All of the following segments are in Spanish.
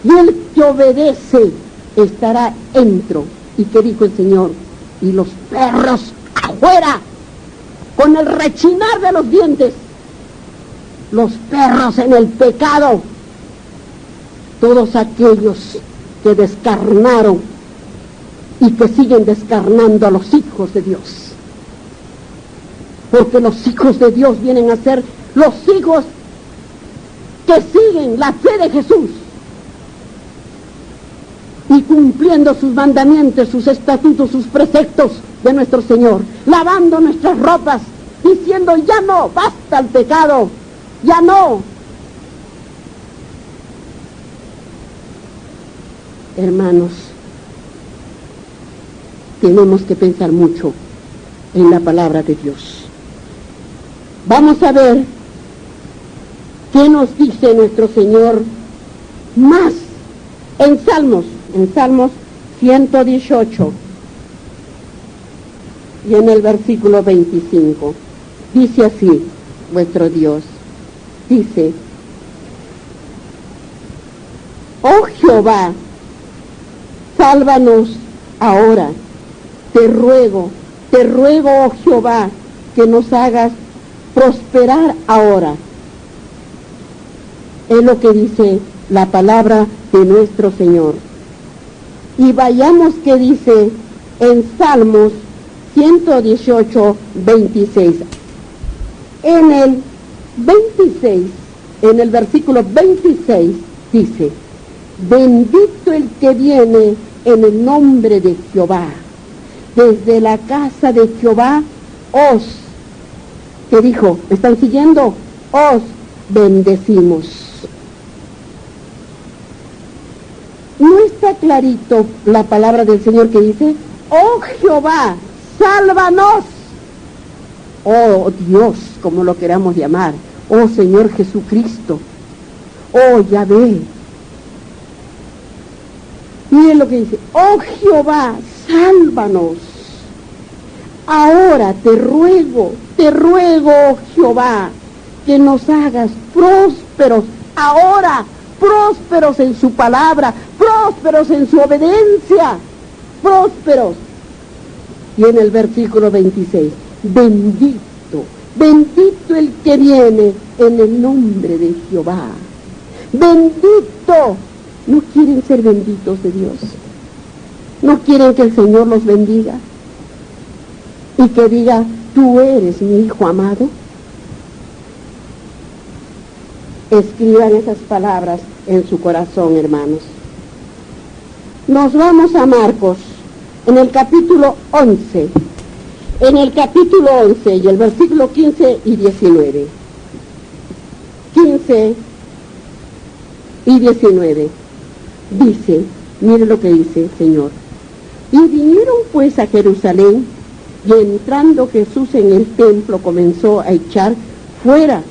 y el que obedece estará dentro. ¿Y qué dijo el Señor? Y los perros afuera, con el rechinar de los dientes. Los perros en el pecado, todos aquellos que descarnaron y que siguen descarnando a los hijos de Dios. Porque los hijos de Dios vienen a ser los hijos que siguen la fe de Jesús y cumpliendo sus mandamientos, sus estatutos, sus preceptos de nuestro Señor, lavando nuestras ropas, diciendo ya no, basta el pecado, ya no. Hermanos, tenemos que pensar mucho en la palabra de Dios. Vamos a ver qué nos dice nuestro Señor más en Salmos 118 y en el versículo 25. Dice así, vuestro Dios, dice: oh Jehová, sálvanos ahora, te ruego, oh Jehová, que nos hagas prosperar ahora. Es lo que dice la palabra de nuestro Señor. Y vayamos que dice en Salmos 118, 26. En el 26, en el versículo 26 dice: bendito el que viene en el nombre de Jehová. Desde la casa de Jehová ¿qué dijo? ¿Me están siguiendo? Os bendecimos. ¿No está clarito la palabra del Señor que dice: oh Jehová, sálvanos? Oh Dios, como lo queramos llamar. Oh Señor Jesucristo. Oh Yahvé. Miren lo que dice: oh Jehová, sálvanos. Ahora te ruego, oh Jehová, que nos hagas prósperos. Ahora, prósperos en su palabra, prósperos en su obediencia, prósperos. Y en el versículo 26, bendito el que viene en el nombre de Jehová. Bendito. ¿No quieren ser benditos de Dios? ¿No quieren que el Señor los bendiga? Y que diga: tú eres mi hijo amado. Escriban esas palabras en su corazón, hermanos. Nos vamos a Marcos, en el capítulo 11. En el capítulo 11 y el versículo 15 y 19. 15 y 19. Dice, mire lo que dice el Señor: y vinieron pues a Jerusalén, y entrando Jesús en el templo comenzó a echar fuera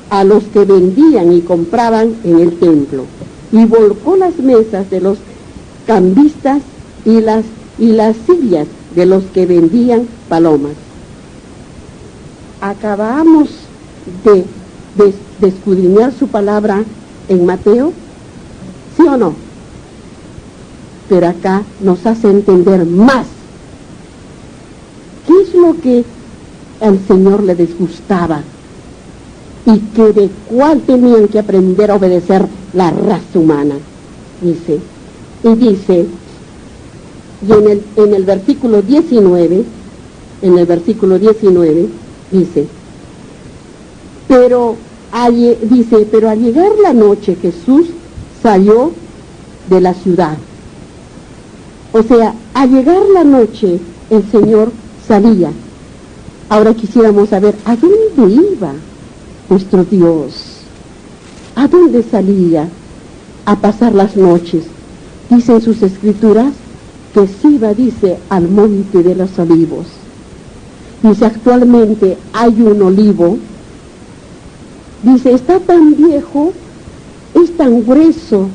a los que vendían y compraban en el templo, y volcó las mesas de los cambistas y las sillas de los que vendían palomas. Acabamos de escudriñar su palabra en Mateo, ¿sí o no? Pero acá nos hace entender más qué es lo que al Señor le disgustaba y que de cuál tenían que aprender a obedecer la raza humana. Dice, y en el versículo 19, dice, pero al llegar la noche Jesús salió de la ciudad. O sea, al llegar la noche el Señor salía. Ahora quisiéramos saber a dónde iba nuestro Dios. ¿A dónde salía a pasar las noches? Dicen sus escrituras que se iba, dice, al monte de los olivos. Dice, actualmente hay un olivo. Dice, está tan viejo, es tan grueso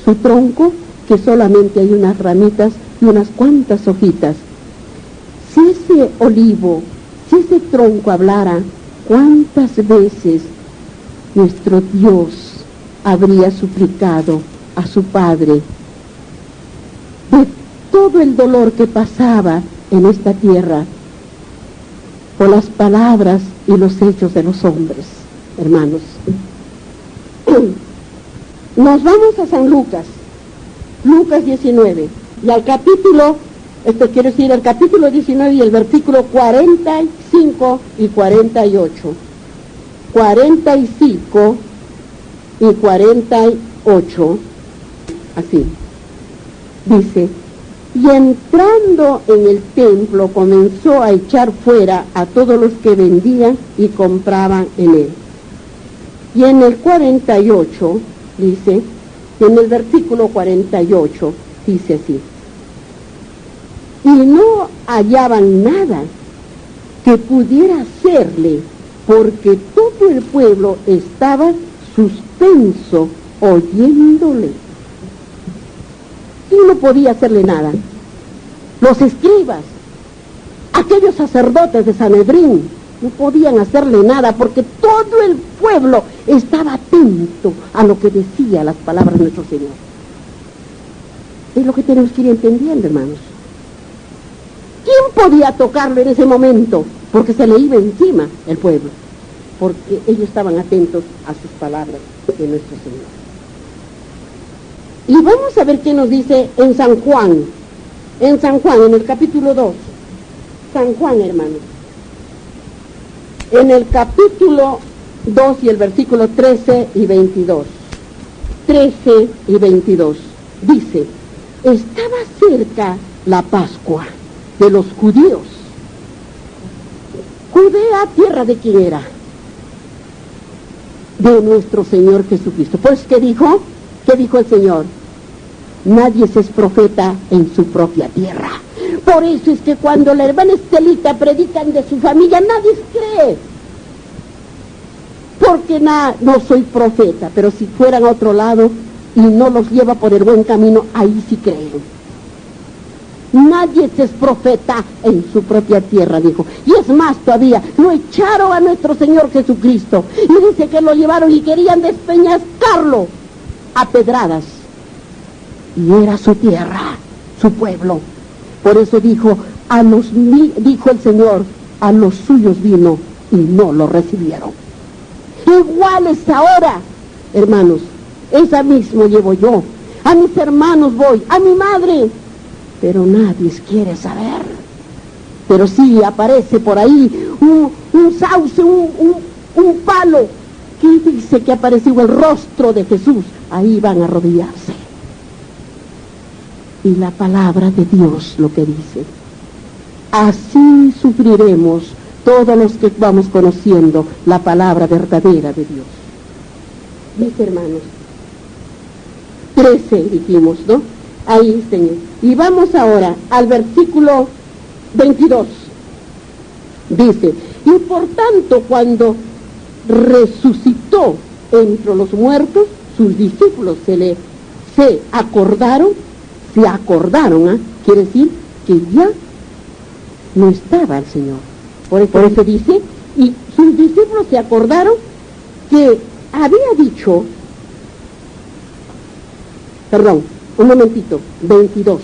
su tronco, que solamente hay unas ramitas y unas cuantas hojitas. Si ese olivo, si ese tronco hablara, ¿cuántas veces nuestro Dios habría suplicado a su padre de todo el dolor que pasaba en esta tierra por las palabras y los hechos de los hombres, hermanos. Nos vamos a San Lucas, Lucas 19, y al capítulo, quiero decir, el capítulo 19 y el versículo 45 y 48. 45 y 48, así, dice: y entrando en el templo comenzó a echar fuera a todos los que vendían y compraban en él. Y en el 48 dice, y en el versículo 48 dice así: y no hallaban nada que pudiera hacerle, porque todo el pueblo estaba suspenso oyéndole. Y no podía hacerle nada. Los escribas, aquellos sacerdotes de Sanedrín, no podían hacerle nada porque todo el pueblo estaba atento a lo que decía las palabras de nuestro Señor. Es lo que tenemos que ir entendiendo, hermanos. ¿Quién podía tocarlo en ese momento? Porque se le iba encima el pueblo, porque ellos estaban atentos a sus palabras de nuestro Señor. Y vamos a ver qué nos dice en San Juan, en el capítulo 2, San Juan, hermanos, en el capítulo 2 y el versículo 13 y 22, 13 y 22, dice: estaba cerca la Pascua de los judíos. Judea, tierra de quién era, de nuestro Señor Jesucristo. Pues, ¿qué dijo el Señor? Nadie es profeta en su propia tierra. Por eso es que cuando la hermana Estelita predican de su familia, nadie cree. Porque no soy profeta, pero si fueran a otro lado y no los lleva por el buen camino, ahí sí creen. Nadie es profeta en su propia tierra, dijo. Y es más todavía, lo echaron a nuestro Señor Jesucristo. Y dice que lo llevaron y querían despeñascarlo a pedradas. Y era su tierra, su pueblo. Por eso dijo el Señor, a los suyos vino y no lo recibieron. Igual es ahora, hermanos, esa mismo llevo yo. A mis hermanos voy, a mi madre, pero nadie quiere saber. Pero sí aparece por ahí un sauce, un palo, que dice que apareció el rostro de Jesús. Ahí van a arrodillarse. Y la palabra de Dios lo que dice: así sufriremos todos los que vamos conociendo la palabra verdadera de Dios. Dice, hermanos, 13 dijimos, ¿no? Ahí, Señor. Y vamos ahora al versículo 22. Dice: y por tanto, cuando resucitó entre los muertos, sus discípulos se acordaron, quiere decir que ya no estaba el Señor. Por eso dice, y sus discípulos se acordaron que había dicho, un momentito, 22.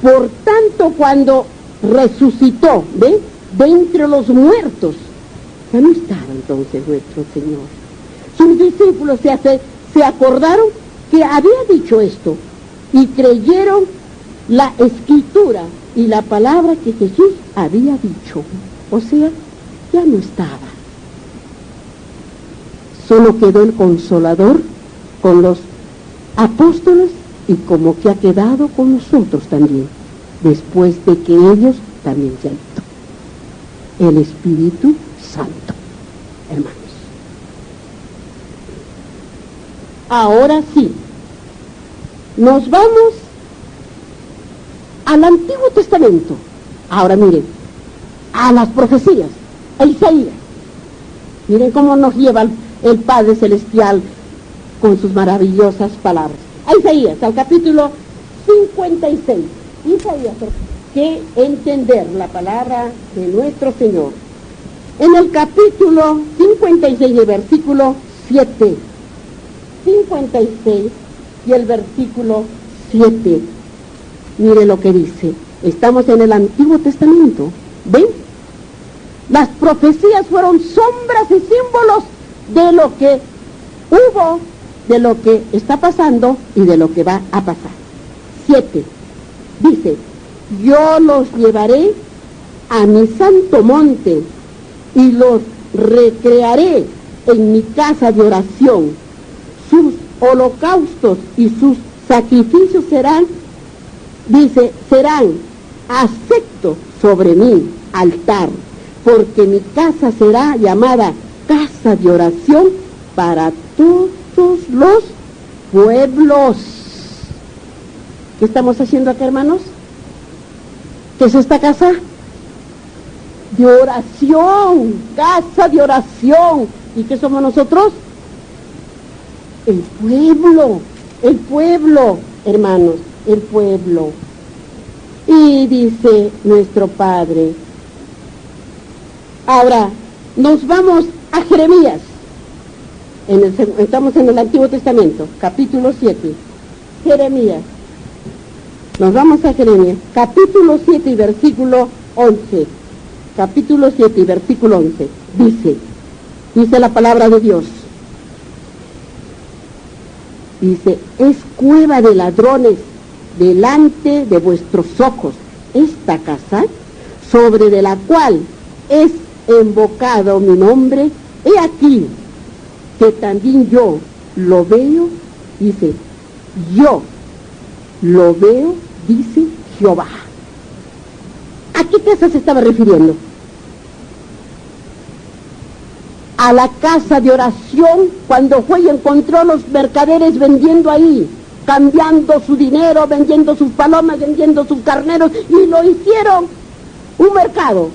Por tanto, cuando resucitó, ¿ve? De entre los muertos, ya no estaba entonces nuestro Señor. Sus discípulos se acordaron que había dicho esto y creyeron la escritura y la palabra que Jesús había dicho. O sea, ya no estaba. Solo quedó el Consolador con los apóstoles y como que ha quedado con nosotros también, después de que ellos también se han ido. El Espíritu Santo, hermanos. Ahora sí, nos vamos al Antiguo Testamento. Ahora miren, a las profecías, a Isaías. Miren cómo nos lleva el Padre Celestial con sus maravillosas palabras. A Isaías, al capítulo 56. Isaías, que entender la palabra de nuestro Señor. En el capítulo 56, el versículo 7. 56, y el versículo 7. Mire lo que dice. Estamos en el Antiguo Testamento. ¿Ven? Las profecías fueron sombras y símbolos de lo que hubo, de lo que está pasando y de lo que va a pasar. 7. Dice, yo los llevaré a mi santo monte y los recrearé en mi casa de oración. Sus holocaustos y sus sacrificios serán, dice, serán acepto sobre mi altar, porque mi casa será llamada casa de oración para todos los pueblos. ¿Qué estamos haciendo acá, hermanos? ¿Qué es esta casa? De oración, casa de oración. ¿Y qué somos nosotros? El pueblo, hermanos, el pueblo. Y dice nuestro Padre. Ahora, nos vamos a Jeremías. Estamos en el Antiguo Testamento, capítulo 7. Jeremías. Nos vamos a Jeremías, capítulo 7 y versículo 11. Capítulo 7 y versículo 11. Dice la palabra de Dios. Dice, es cueva de ladrones delante de vuestros ojos esta casa, sobre de la cual es invocado mi nombre. He aquí que también yo lo veo, dice, yo lo veo, dice Jehová. ¿A qué casa se estaba refiriendo? A la casa de oración, cuando fue y encontró a los mercaderes vendiendo ahí, cambiando su dinero, vendiendo sus palomas, vendiendo sus carneros, y lo hicieron un mercado.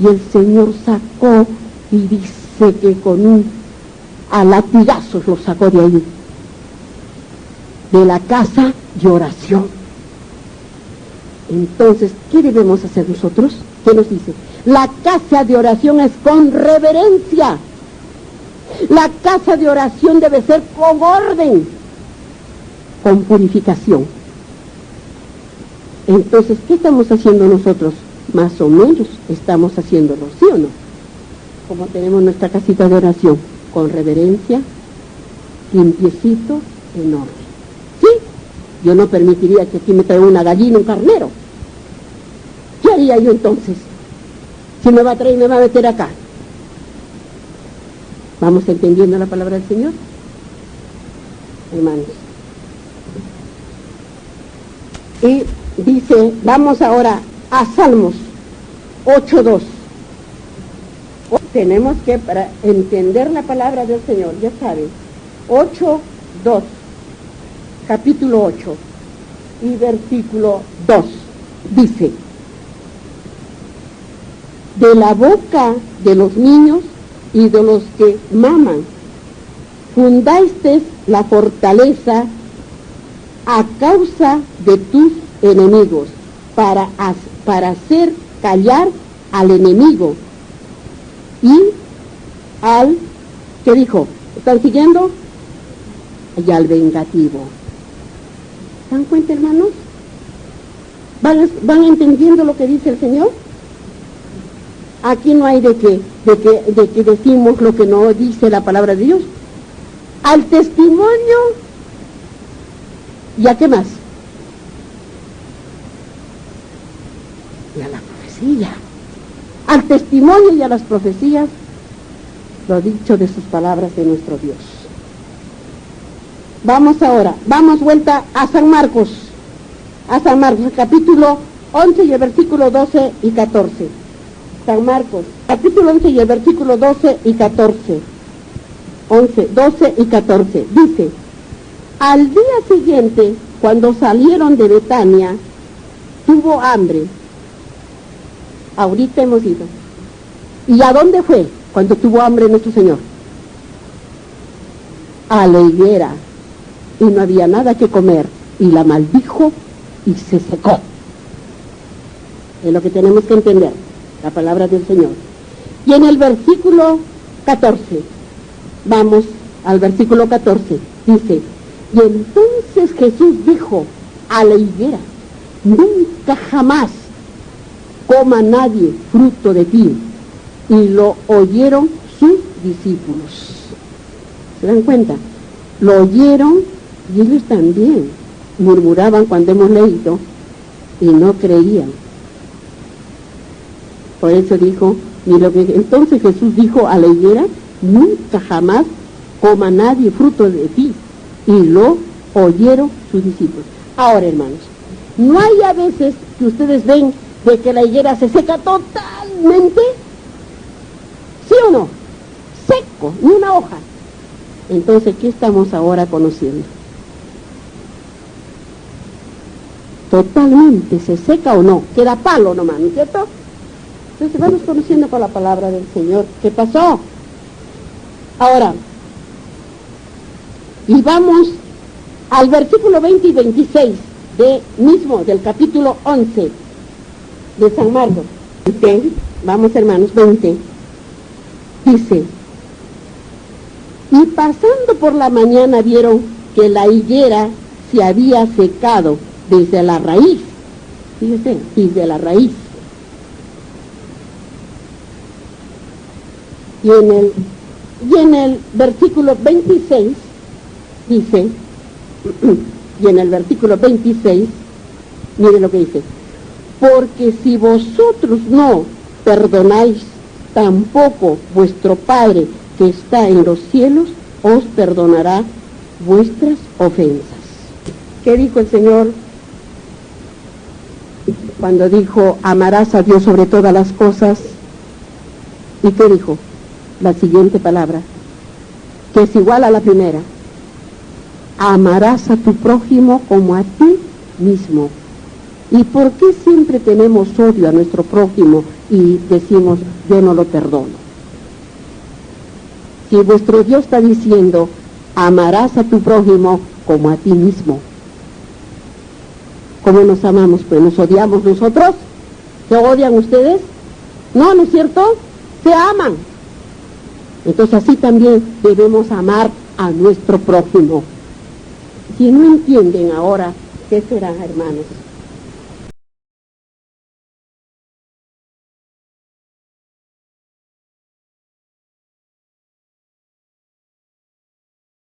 Y el Señor sacó, y dice que a latigazos lo sacó de ahí, de la casa de oración. Entonces, ¿qué debemos hacer nosotros? ¿Qué nos dice? La casa de oración es con reverencia. La casa de oración debe ser con orden, con purificación. Entonces, ¿qué estamos haciendo nosotros? Más o menos estamos haciéndolo, ¿sí o no? Como tenemos nuestra casita de oración, con reverencia, limpiecito, en orden. ¿Sí? Yo no permitiría que aquí me traiga una gallina, un carnero. ¿Qué haría yo entonces? Si me va a traer y me va a meter acá. ¿Vamos entendiendo la palabra del Señor? Hermanos. Y dice, vamos ahora a Salmos 8:2. Tenemos que, para entender la palabra del Señor, ya saben, 8:2, capítulo 8 y versículo 2, dice, de la boca de los niños y de los que maman, fundaste la fortaleza a causa de tus enemigos, para hacer callar al enemigo y al, ¿qué dijo? ¿Están siguiendo? Y al vengativo. ¿Se dan cuenta, hermanos? ¿Van entendiendo lo que dice el Señor? Aquí no hay de que decimos lo que no dice la palabra de Dios. Al testimonio, ¿y a qué más? Y a la profecía. Al testimonio y a las profecías, lo dicho de sus palabras de nuestro Dios. Vamos ahora, vamos vuelta a San Marcos, capítulo 11 y el versículo 12 y 14. San Marcos, capítulo 11 y el versículo 12 y 14. 11, 12 y 14. Dice, al día siguiente, cuando salieron de Betania, tuvo hambre. Ahorita hemos ido. ¿Y a dónde fue cuando tuvo hambre nuestro Señor? A la higuera. Y no había nada que comer. Y la maldijo y se secó. Es lo que tenemos que entender, la palabra del Señor. Y en el versículo 14, vamos al versículo 14, dice, Y entonces Jesús dijo a la higuera, nunca jamás coma nadie fruto de ti. Y lo oyeron sus discípulos. ¿Se dan cuenta? Lo oyeron y ellos también murmuraban cuando hemos leído y no creían. Por eso dijo, entonces Jesús dijo a la higuera, nunca jamás coma nadie fruto de ti. Y lo oyeron sus discípulos. Ahora, hermanos, no hay a veces que ustedes ven de que la higuera se seca totalmente, ¿sí o no? Seco, ni una hoja. Entonces, ¿qué estamos ahora conociendo? Totalmente, ¿se seca o no? Queda palo nomás, ¿no es cierto? Entonces vamos conociendo con la palabra del Señor qué pasó. Ahora, y vamos al versículo 20 y 26 del capítulo 11 de San Marcos. Vamos, hermanos, 20. Dice, y pasando por la mañana vieron que la higuera se había secado desde la raíz. Fíjese, desde la raíz. Y en el versículo 26 dice, y en el versículo 26, mire lo que dice, porque si vosotros no perdonáis, tampoco vuestro Padre que está en los cielos os perdonará vuestras ofensas. ¿Qué dijo el Señor cuando dijo, amarás a Dios sobre todas las cosas? ¿Y qué dijo? La siguiente palabra, que es igual a la primera, amarás a tu prójimo como a ti mismo. ¿Y por qué siempre tenemos odio a nuestro prójimo y decimos, yo no lo perdono? Si vuestro Dios está diciendo, amarás a tu prójimo como a ti mismo. ¿Cómo nos amamos? Pues nos odiamos nosotros. ¿Se odian ustedes? No, ¿no es cierto? Se aman. Entonces así también debemos amar a nuestro prójimo. Si no entienden ahora, ¿qué será, hermanos?